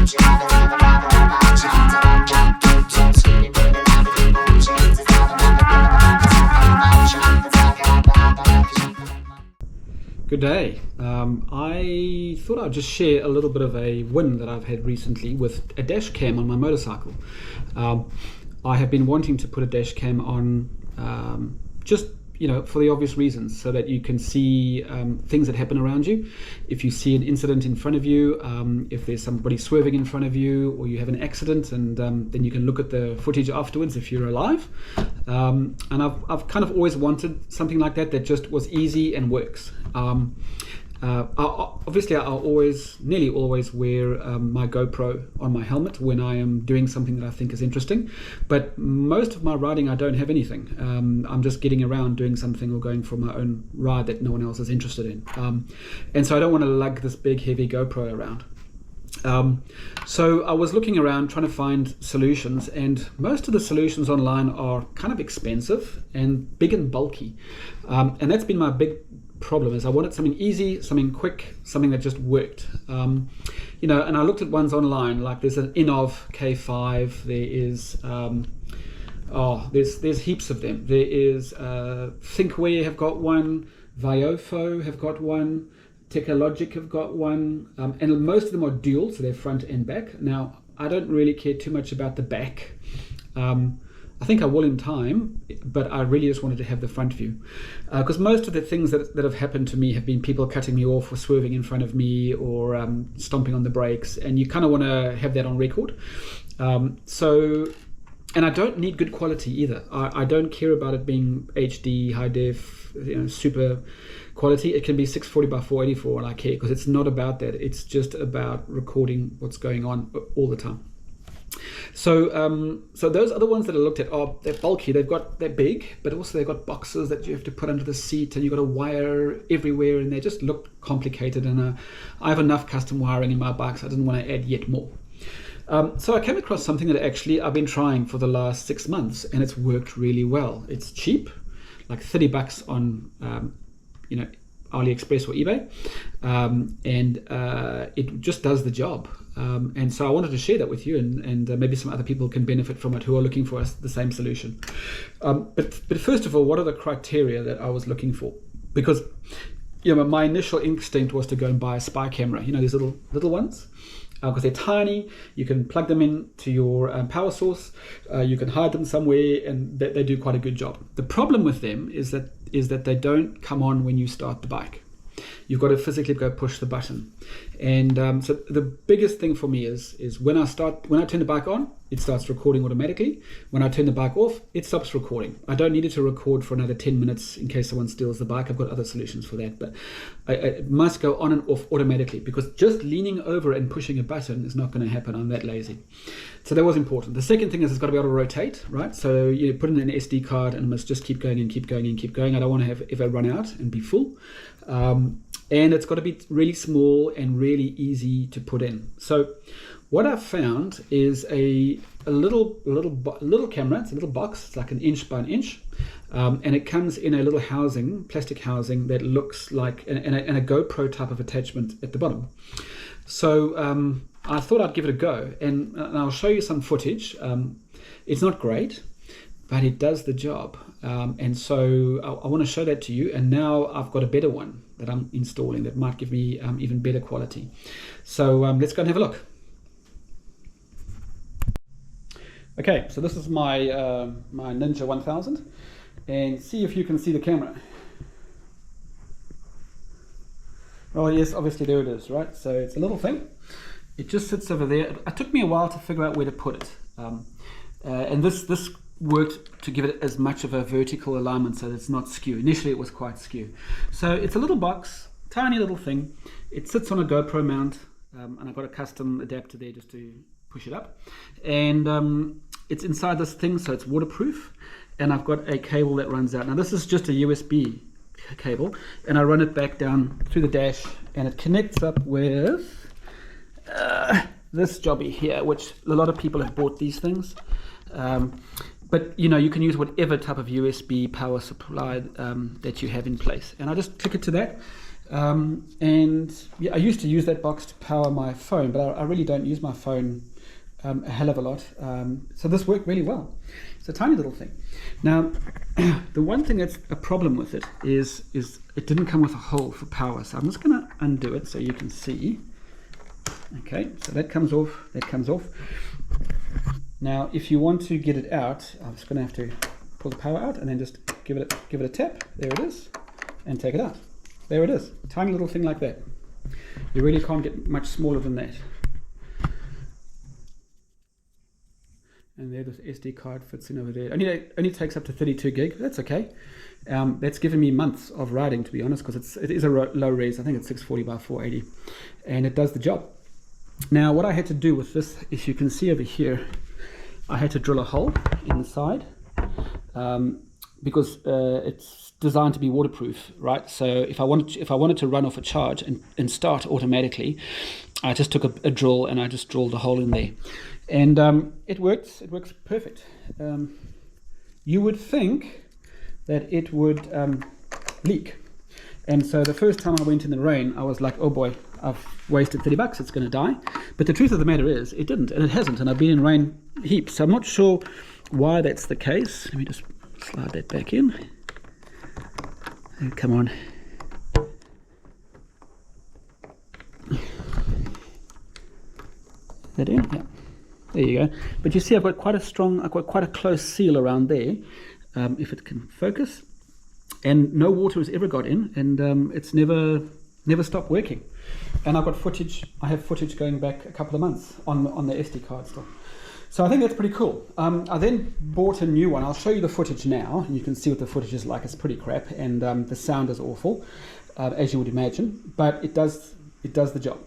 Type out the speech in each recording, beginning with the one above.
Good day. I thought I'd just share a little bit of a win that I've had recently with a dash cam on my motorcycle. I have been wanting to put a dash cam on just for the obvious reasons, so that you can see things that happen around you. If you see an incident in front of you, if there's somebody swerving in front of you, or you have an accident, and then you can look at the footage afterwards if you're alive. And I've kind of always wanted something like that just was easy and works. Obviously, I'll nearly always wear my GoPro on my helmet when I am doing something that I think is interesting. But most of my riding, I don't have anything. I'm just getting around doing something or going for my own ride that no one else is interested in. And so I don't want to lug this big, heavy GoPro around. So I was looking around trying to find solutions, and most of the solutions online are kind of expensive and big and bulky. And that's been my big problem, is I wanted something easy, something quick, something that just worked. And I looked at ones online, like there's an Innov K5, there is there's heaps of them. There is Thinkware have got one, Viofo have got one, Technologic have got one, and most of them are dual, so they're front and back. Now, I don't really care too much about the back. I think I will in time, but I really just wanted to have the front view, because most of the things that have happened to me have been people cutting me off or swerving in front of me, or stomping on the brakes, and you kind of want to have that on record. And I don't need good quality either. I don't care about it being HD, high def, super quality. It can be 640 by 480 for all I care, because it's not about that. It's just about recording what's going on all the time. So those other ones that I looked at they're bulky. They're big, but also they've got boxes that you have to put under the seat, and you've got a wire everywhere, and they just look complicated. And I have enough custom wiring in my bikes. I didn't want to add yet more. So I came across something that actually I've been trying for the last 6 months, and it's worked really well. It's cheap, like $30 on AliExpress or eBay, and it just does the job. And so I wanted to share that with you, and maybe some other people can benefit from it who are looking for the same solution. But first of all, what are the criteria that I was looking for? Because my initial instinct was to go and buy a spy camera. These little ones, because they're tiny. You can plug them into your power source. You can hide them somewhere, and they do quite a good job. The problem with them is that they don't come on when you start the bike. You've got to physically go push the button. And so the biggest thing for me is when I turn the bike on, it starts recording automatically. When I turn the bike off, it stops recording. I don't need it to record for another 10 minutes in case someone steals the bike. I've got other solutions for that, but it must go on and off automatically, because just leaning over and pushing a button is not going to happen. I'm that lazy. So that was important. The second thing is it's got to be able to rotate, right? So you put in an SD card and it must just keep going and keep going and keep going. I don't want to have ever run out and be full. And it's got to be really small and really easy to put in. So what I've found is a little camera. It's a little box. It's like an inch by an inch, and it comes in a little housing, plastic housing that looks like and a GoPro type of attachment at the bottom. So I thought I'd give it a go, and I'll show you some footage. It's not great, but it does the job. And so I want to show that to you. And now I've got a better one that I'm installing that might give me even better quality. So let's go and have a look. Okay, so this is my Ninja 1000, and see if you can see the camera. Oh yes, obviously there it is, right? So it's a little thing. It just sits over there. It took me a while to figure out where to put it. And this worked to give it as much of a vertical alignment so that it's not skew. Initially it was quite skew. So it's a little box, tiny little thing. It sits on a GoPro mount, and I've got a custom adapter there just to push it up. And it's inside this thing, so it's waterproof. And I've got a cable that runs out. Now this is just a USB cable, and I run it back down through the dash, and it connects up with this jobby here, which a lot of people have bought these things. But you can use whatever type of USB power supply that you have in place. And I just click it to that, And yeah, I used to use that box to power my phone, but I really don't use my phone a hell of a lot. So this worked really well. It's a tiny little thing. Now, the one thing that's a problem with it is it didn't come with a hole for power. So I'm just going to undo it so you can see. Okay, so that comes off, that comes off. Now, if you want to get it out, I'm just going to have to pull the power out and then just give it a tap. There it is, and take it out. There it is, a tiny little thing like that. You really can't get much smaller than that. And there the SD card fits in over there. Only takes up to 32 gig, but that's okay. That's given me months of writing, to be honest, because it is a low res. I think it's 640 by 480, and it does the job. Now, what I had to do with this, if you can see over here, I had to drill a hole in the side because it's designed to be waterproof, right? So if I wanted to run off a charge and start automatically, I just took a drill and I just drilled a hole in there, and it works. It works perfect. You would think that it would leak, and so the first time I went in the rain, I was like, oh boy, I've wasted $30, it's going to die. But the truth of the matter is, it didn't, and it hasn't, and I've been in rain heaps. So I'm not sure why that's the case. Let me just slide that back in. Oh, come on. That in? Yeah. There you go. But you see, I've got quite a close seal around there, if it can focus. And no water has ever got in, and it's never stopped working. And I've got footage. I have footage going back a couple of months on the SD card still. So I think that's pretty cool. I then bought a new one. I'll show you the footage now, and you can see what the footage is like. It's pretty crap, and the sound is awful, as you would imagine. But it does the job.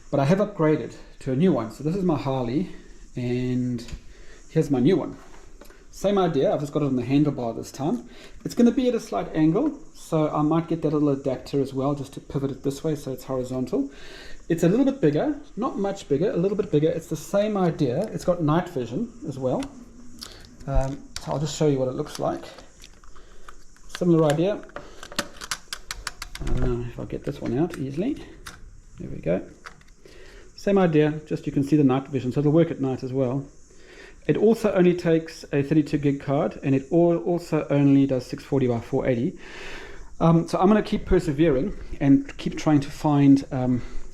But I have upgraded to a new one. So this is my Harley, and here's my new one. Same idea. I've just got it on the handlebar this time. It's going to be at a slight angle, so I might get that little adapter as well, just to pivot it this way so it's horizontal. It's a little bit bigger, not much bigger, a little bit bigger. It's the same idea. It's got night vision as well. So I'll just show you what it looks like. Similar idea. I don't know if I'll get this one out easily. There we go. Same idea, just you can see the night vision, so it'll work at night as well. It also only takes a 32 gig card, and it also only does 640 by 480. So I'm going to keep persevering and keep trying to find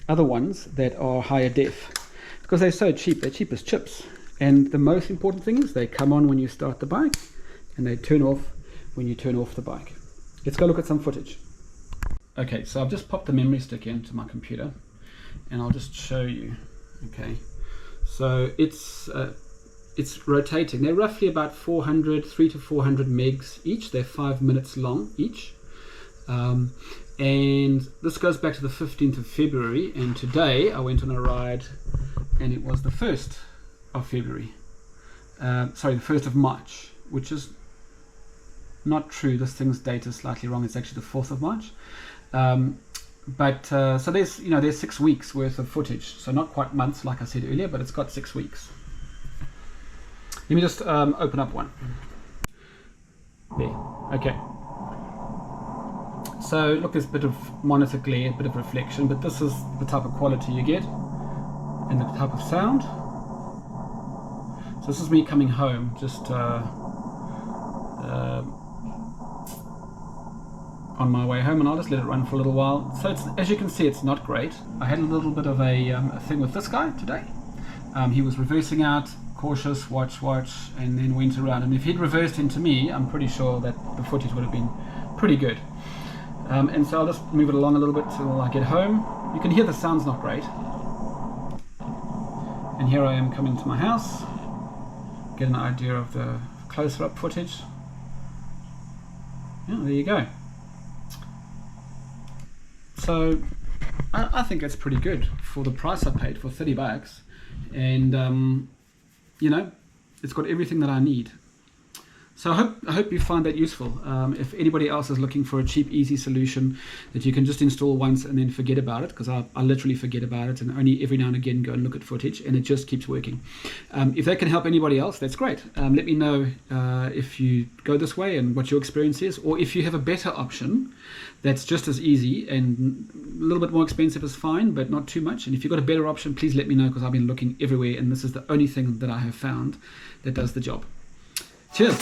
other ones that are higher def, because they're so cheap. They're cheap as chips. And the most important thing is they come on when you start the bike, and they turn off when you turn off the bike. Let's go look at some footage. Okay, so I've just popped the memory stick into my computer, and I'll just show you. Okay, so it's rotating. They're roughly about 3 to 400 megs each. They're 5 minutes long each. And this goes back to the 15th of February. And today I went on a ride, and it was the 1st of February. Sorry, the 1st of March, which is not true. This thing's date is slightly wrong. It's actually the 4th of March. So there's 6 weeks worth of footage. So not quite months, like I said earlier, but it's got 6 weeks. Let me just open up one. There. Okay. So look, there's a bit of monitor glare, a bit of reflection, but this is the type of quality you get and the type of sound. So this is me coming home, just on my way home, and I'll just let it run for a little while. So it's, as you can see, it's not great. I had a little bit of a thing with this guy today. He was reversing out, cautious, watch, and then went around. And if he'd reversed into me, I'm pretty sure that the footage would have been pretty good. And so I'll just move it along a little bit till I get home. You can hear the sound's not great. And here I am coming to my house, get an idea of the closer up footage. Yeah, there you go. So I think that's pretty good for the price I paid for $30, and you know, it's got everything that I need. So I hope you find that useful. If anybody else is looking for a cheap, easy solution that you can just install once and then forget about it, because I literally forget about it and only every now and again go and look at footage, and it just keeps working. If that can help anybody else, that's great. Let me know if you go this way and what your experience is, or if you have a better option that's just as easy and a little bit more expensive is fine, but not too much. And if you've got a better option, please let me know, because I've been looking everywhere and this is the only thing that I have found that does the job. Cheers.